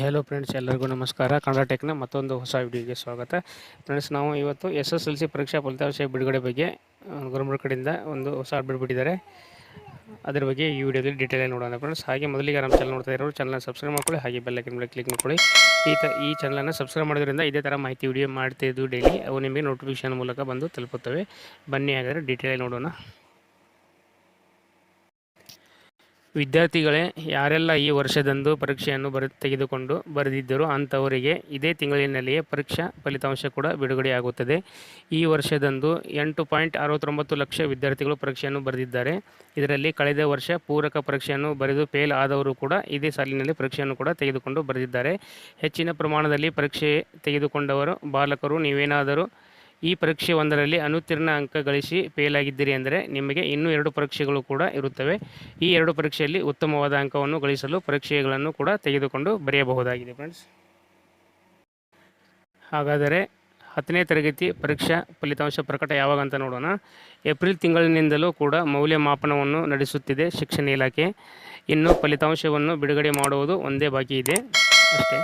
Hello friends, ಎಲ್ಲರಿಗೂ ನಮಸ್ಕಾರ. ಕನ್ನಡ ಟೆಕ್ನ ಮತ್ತೊಂದು ಹೊಸ ವಿಡಿಯೋಗೆ ಸ್ವಾಗತ. ಫ್ರೆಂಡ್ಸ್, ನಾವು ಇವತ್ತು SSLC ಪರೀಕ್ಷಾ ಫಲಿತಾಂಶ ಬಿಡುಗಡೆ ಬಗ್ಗೆ ಗೌರ್ಮೆಂಟ್ ಕಡೆಯಿಂದ ಒಂದು ಹೊಸ ಅಪ್ಡೇಟ್ ಬಿಟ್ಟಿದ್ದಾರೆ. ಅದರ ಬಗ್ಗೆ ಈ ವಿಡಿಯೋದಲ್ಲಿ ಡೀಟೇಲಾಗಿ ನೋಡೋಣ ಫ್ರೆಂಡ್ಸ್. ಹಾಗೆ ಮೊದಲಿಗೆ ನಮ್ಮ ಚಾನಲ್ ನೋಡ್ತಾ ಇರೋರು ಚಾನಲ್ನ ಸಬ್ಸ್ಕ್ರೈಬ್ ಮಾಡ್ಕೊಳ್ಳಿ, ಹಾಗೆ ಬೆಲ್ ಐಕನ್ ಮೇಲೆ ಕ್ಲಿಕ್ ಮಾಡ್ಕೊಳ್ಳಿ. ಈ ಚಾನಲನ್ನು ಸಬ್ಸ್ಕ್ರೈಬ್ ಮಾಡೋದ್ರಿಂದ ಇದೇ ಥರ ಮಾಹಿತಿ ವಿಡಿಯೋ ಮಾಡ್ತಿದ್ದು ಡೈಲಿ ಅವು ನಿಮಗೆ ನೋಟಿಫಿಕೇಶನ್ ಮೂಲಕ ಬಂದು ತಲುಪುತ್ತವೆ. ಬನ್ನಿ ಹಾಗಾದರೆ ಡೀಟೇಲಾಗಿ ನೋಡೋಣ. ವಿದ್ಯಾರ್ಥಿಗಳೇ, ಯಾರೆಲ್ಲ ಈ ವರ್ಷದಂದು ಪರೀಕ್ಷೆಯನ್ನು ತೆಗೆದುಕೊಂಡು ಬರೆದಿದ್ದರೂ ಅಂಥವರಿಗೆ ಇದೇ ತಿಂಗಳಿನಲ್ಲಿಯೇ ಪರೀಕ್ಷಾ ಫಲಿತಾಂಶ ಕೂಡ ಬಿಡುಗಡೆಯಾಗುತ್ತದೆ. ಈ ವರ್ಷದಂದು 8.69 ಲಕ್ಷ ವಿದ್ಯಾರ್ಥಿಗಳು ಪರೀಕ್ಷೆಯನ್ನು ಬರೆದಿದ್ದಾರೆ. ಇದರಲ್ಲಿ ಕಳೆದ ವರ್ಷ ಪೂರಕ ಪರೀಕ್ಷೆಯನ್ನು ಬರೆದು ಫೇಲ್ ಆದವರು ಕೂಡ ಇದೇ ಸಾಲಿನಲ್ಲಿ ಪರೀಕ್ಷೆಯನ್ನು ಕೂಡ ತೆಗೆದುಕೊಂಡು ಬರೆದಿದ್ದಾರೆ. ಹೆಚ್ಚಿನ ಪ್ರಮಾಣದಲ್ಲಿ ಪರೀಕ್ಷೆ ತೆಗೆದುಕೊಂಡವರು ಬಾಲಕರು ನೀವೇನಾದರೂ ಈ ಪರೀಕ್ಷೆ ಒಂದರಲ್ಲಿ ಅನುತ್ತೀರ್ಣ ಅಂಕ ಗಳಿಸಿ ಫೇಲ್ ಆಗಿದ್ದೀರಿ ಅಂದರೆ ನಿಮಗೆ ಇನ್ನೂ 2 ಪರೀಕ್ಷೆಗಳು ಕೂಡ ಇರುತ್ತವೆ. ಈ 2 ಪರೀಕ್ಷೆಯಲ್ಲಿ ಉತ್ತಮವಾದ ಅಂಕವನ್ನು ಗಳಿಸಲು ಪರೀಕ್ಷೆಗಳನ್ನು ಕೂಡ ತೆಗೆದುಕೊಂಡು ಬರೆಯಬಹುದಾಗಿದೆ ಫ್ರೆಂಡ್ಸ್. ಹಾಗಾದರೆ 10ನೇ ತರಗತಿ ಪರೀಕ್ಷಾ ಫಲಿತಾಂಶ ಪ್ರಕಟ ಯಾವಾಗ ಅಂತ ನೋಡೋಣ. ಏಪ್ರಿಲ್ ತಿಂಗಳಿನಿಂದಲೂ ಕೂಡ ಮೌಲ್ಯಮಾಪನವನ್ನು ನಡೆಸುತ್ತಿದೆ ಶಿಕ್ಷಣ ಇಲಾಖೆ. ಇನ್ನು ಫಲಿತಾಂಶವನ್ನು ಬಿಡುಗಡೆ ಮಾಡುವುದು ಒಂದೇ ಬಾಕಿ ಇದೆ ಅಷ್ಟೇ.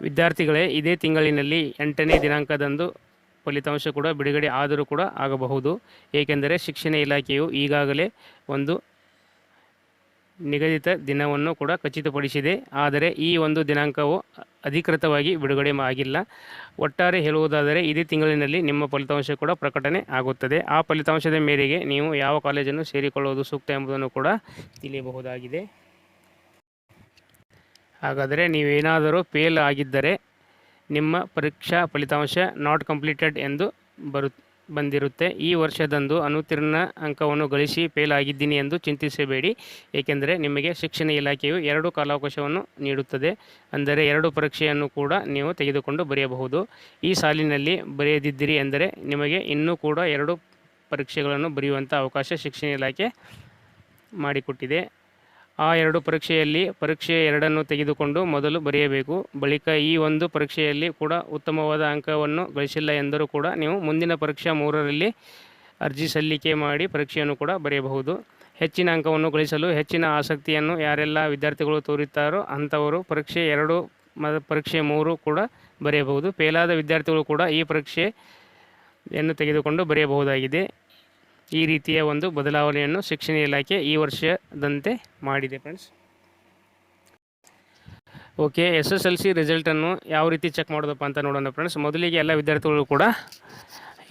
ವಿದ್ಯಾರ್ಥಿಗಳೇ, ಇದೇ ತಿಂಗಳಿನಲ್ಲಿ 8ನೇ ದಿನಾಂಕದಂದು ಫಲಿತಾಂಶ ಕೂಡ ಬಿಡುಗಡೆ ಆದರೂ ಕೂಡ ಆಗಬಹುದು. ಏಕೆಂದರೆ ಶಿಕ್ಷಣ ಇಲಾಖೆಯು ಈಗಾಗಲೇ ಒಂದು ನಿಗದಿತ ದಿನವನ್ನು ಕೂಡ ಖಚಿತಪಡಿಸಿದೆ. ಆದರೆ ಈ ಒಂದು ದಿನಾಂಕವು ಅಧಿಕೃತವಾಗಿ ಬಿಡುಗಡೆ ಆಗಿಲ್ಲ. ಒಟ್ಟಾರೆ ಹೇಳುವುದಾದರೆ ಇದೇ ತಿಂಗಳಿನಲ್ಲಿ ನಿಮ್ಮ ಫಲಿತಾಂಶ ಕೂಡ ಪ್ರಕಟಣೆ ಆಗುತ್ತದೆ. ಆ ಫಲಿತಾಂಶದ ಮೇರೆಗೆ ನೀವು ಯಾವ ಕಾಲೇಜನ್ನು ಸೇರಿಕೊಳ್ಳುವುದು ಸೂಕ್ತ ಎಂಬುದನ್ನು ಕೂಡ ತಿಳಿಯಬಹುದಾಗಿದೆ. ಹಾಗಾದರೆ ನೀವೇನಾದರೂ ಫೇಲ್ ಆಗಿದ್ದರೆ ನಿಮ್ಮ ಪರೀಕ್ಷಾ ಫಲಿತಾಂಶ ನಾಟ್ ಕಂಪ್ಲೀಟೆಡ್ ಎಂದು ಬಂದಿರುತ್ತೆ. ಈ ವರ್ಷದಂದು ಅನುತ್ತೀರ್ಣ ಅಂಕವನ್ನು ಗಳಿಸಿ ಫೇಲ್ ಆಗಿದ್ದೀನಿ ಎಂದು ಚಿಂತಿಸಬೇಡಿ. ಏಕೆಂದರೆ ನಿಮಗೆ ಶಿಕ್ಷಣ ಇಲಾಖೆಯು 2 ಕಾಲಾವಕಾಶವನ್ನು ನೀಡುತ್ತದೆ. ಅಂದರೆ 2 ಪರೀಕ್ಷೆಯನ್ನು ಕೂಡ ನೀವು ತೆಗೆದುಕೊಂಡು ಬರೆಯಬಹುದು. ಈ ಸಾಲಿನಲ್ಲಿ ಬರೆಯದಿದ್ದಿರಿ ಎಂದರೆ ನಿಮಗೆ ಇನ್ನೂ ಕೂಡ 2 ಪರೀಕ್ಷೆಗಳನ್ನು ಬರೆಯುವಂಥ ಅವಕಾಶ ಶಿಕ್ಷಣ ಇಲಾಖೆ ಮಾಡಿಕೊಟ್ಟಿದೆ. ಆ 2 ಪರೀಕ್ಷೆಯಲ್ಲಿ ಪರೀಕ್ಷೆ 2 ತೆಗೆದುಕೊಂಡು ಮೊದಲು ಬರೆಯಬೇಕು. ಬಳಿಕ ಈ ಒಂದು ಪರೀಕ್ಷೆಯಲ್ಲಿ ಕೂಡ ಉತ್ತಮವಾದ ಅಂಕವನ್ನು ಗಳಿಸಿಲ್ಲ ಎಂದರೂ ಕೂಡ ನೀವು ಮುಂದಿನ ಪರೀಕ್ಷಾ 3ರಲ್ಲಿ ಅರ್ಜಿ ಸಲ್ಲಿಕೆ ಮಾಡಿ ಪರೀಕ್ಷೆಯನ್ನು ಕೂಡ ಬರೆಯಬಹುದು. ಹೆಚ್ಚಿನ ಅಂಕವನ್ನು ಗಳಿಸಲು ಹೆಚ್ಚಿನ ಆಸಕ್ತಿಯನ್ನು ಯಾರೆಲ್ಲ ವಿದ್ಯಾರ್ಥಿಗಳು ತೋರುತ್ತಾರೋ ಅಂಥವರು ಪರೀಕ್ಷೆ 2 ಪರೀಕ್ಷೆ 3 ಕೂಡ ಬರೆಯಬಹುದು. ಫೇಲಾದ ವಿದ್ಯಾರ್ಥಿಗಳು ಕೂಡ ಈ ಪರೀಕ್ಷೆಯನ್ನು ತೆಗೆದುಕೊಂಡು ಬರೆಯಬಹುದಾಗಿದೆ. ಈ ರೀತಿಯ ಒಂದು ಬದಲಾವಣೆಯನ್ನು ಶಿಕ್ಷಣ ಇಲಾಖೆ ಈ ವರ್ಷದಂತೆ ಮಾಡಿದೆ ಫ್ರೆಂಡ್ಸ್. ಓಕೆ, SSLC ರಿಸಲ್ಟನ್ನು ಯಾವ ರೀತಿ ಚೆಕ್ ಮಾಡೋದಪ್ಪ ಅಂತ ನೋಡೋಣ ಫ್ರೆಂಡ್ಸ್. ಮೊದಲಿಗೆ ಎಲ್ಲ ವಿದ್ಯಾರ್ಥಿಗಳು ಕೂಡ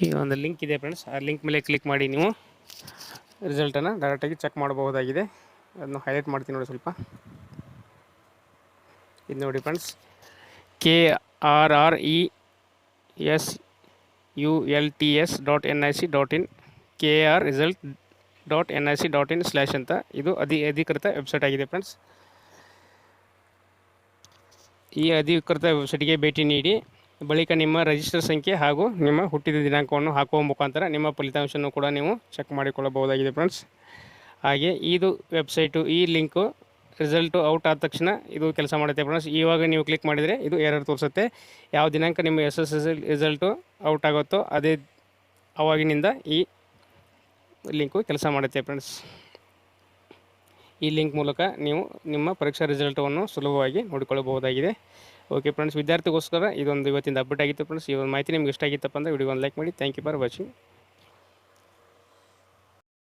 ಈ ಒಂದು ಲಿಂಕ್ ಇದೆ ಫ್ರೆಂಡ್ಸ್. ಆ ಲಿಂಕ್ ಮೇಲೆ ಕ್ಲಿಕ್ ಮಾಡಿ ನೀವು ರಿಸಲ್ಟನ್ನು ಡೈರೆಕ್ಟಾಗಿ ಚೆಕ್ ಮಾಡಬಹುದಾಗಿದೆ. ಅದನ್ನು ಹೈಲೈಟ್ ಮಾಡ್ತೀನಿ ನೋಡಿ ಸ್ವಲ್ಪ. ಇದು ನೋಡಿ ಫ್ರೆಂಡ್ಸ್, krresults.nic.in krresult.nic.in/ ಅಂತ ಇದು ಅಧಿಕೃತ ವೆಬ್ಸೈಟ್ ಆಗಿದೆ ಫ್ರೆಂಡ್ಸ್. ಈ ಅಧಿಕೃತ ವೆಬ್ಸೈಟ್ಗೆ ಭೇಟಿ ನೀಡಿ ಬಳಿಕ ನಿಮ್ಮ ರಿಜಿಸ್ಟರ್ ಸಂಖ್ಯೆ ಹಾಗೂ ನಿಮ್ಮ ಹುಟ್ಟಿದ ದಿನಾಂಕವನ್ನು ಹಾಕುವ ಮುಖಾಂತರ ನಿಮ್ಮ ಫಲಿತಾಂಶವನ್ನು ಕೂಡ ನೀವು ಚೆಕ್ ಮಾಡಿಕೊಳ್ಳಬಹುದಾಗಿದೆ ಫ್ರೆಂಡ್ಸ್. ಹಾಗೆ ಇದು ವೆಬ್ಸೈಟು, ಈ ಲಿಂಕು ರಿಸಲ್ಟು ಔಟ್ ಆದ ತಕ್ಷಣ ಇದು ಕೆಲಸ ಮಾಡುತ್ತೆ ಫ್ರೆಂಡ್ಸ್. ಇವಾಗ ನೀವು ಕ್ಲಿಕ್ ಮಾಡಿದರೆ ಇದು ಎರರ್ ತೋರಿಸುತ್ತೆ. ಯಾವ ದಿನಾಂಕ ನಿಮ್ಮ SSLC ರಿಸಲ್ಟು ಔಟ್ ಆಗುತ್ತೋ ಅದೇ ಆವಾಗಿನಿಂದ ಈ ಲಿಂಕು ಕೆಲಸ ಮಾಡುತ್ತೆ ಫ್ರೆಂಡ್ಸ್. ಈ ಲಿಂಕ್ ಮೂಲಕ ನೀವು ನಿಮ್ಮ ಪರೀಕ್ಷಾ ರಿಸಲ್ಟನ್ನು ಸುಲಭವಾಗಿ ನೋಡಿಕೊಳ್ಳಬಹುದಾಗಿದೆ. ಓಕೆ ಫ್ರೆಂಡ್ಸ್, ವಿದ್ಯಾರ್ಥಿಗೋಸ್ಕರ ಇದೊಂದು ಇವತ್ತಿನ ಅಪ್ಡೇಟ್ ಆಗಿತ್ತು ಫ್ರೆಂಡ್ಸ್. ಈ ಒಂದು ಮಾಹಿತಿ ನಿಮ್ಗೆ ಇಷ್ಟ ಆಗಿತ್ತಪ್ಪ ಅಂದರೆ ವಿಡಿಯೋ ಒಂದು ಲೈಕ್ ಮಾಡಿ. Thank you for watching.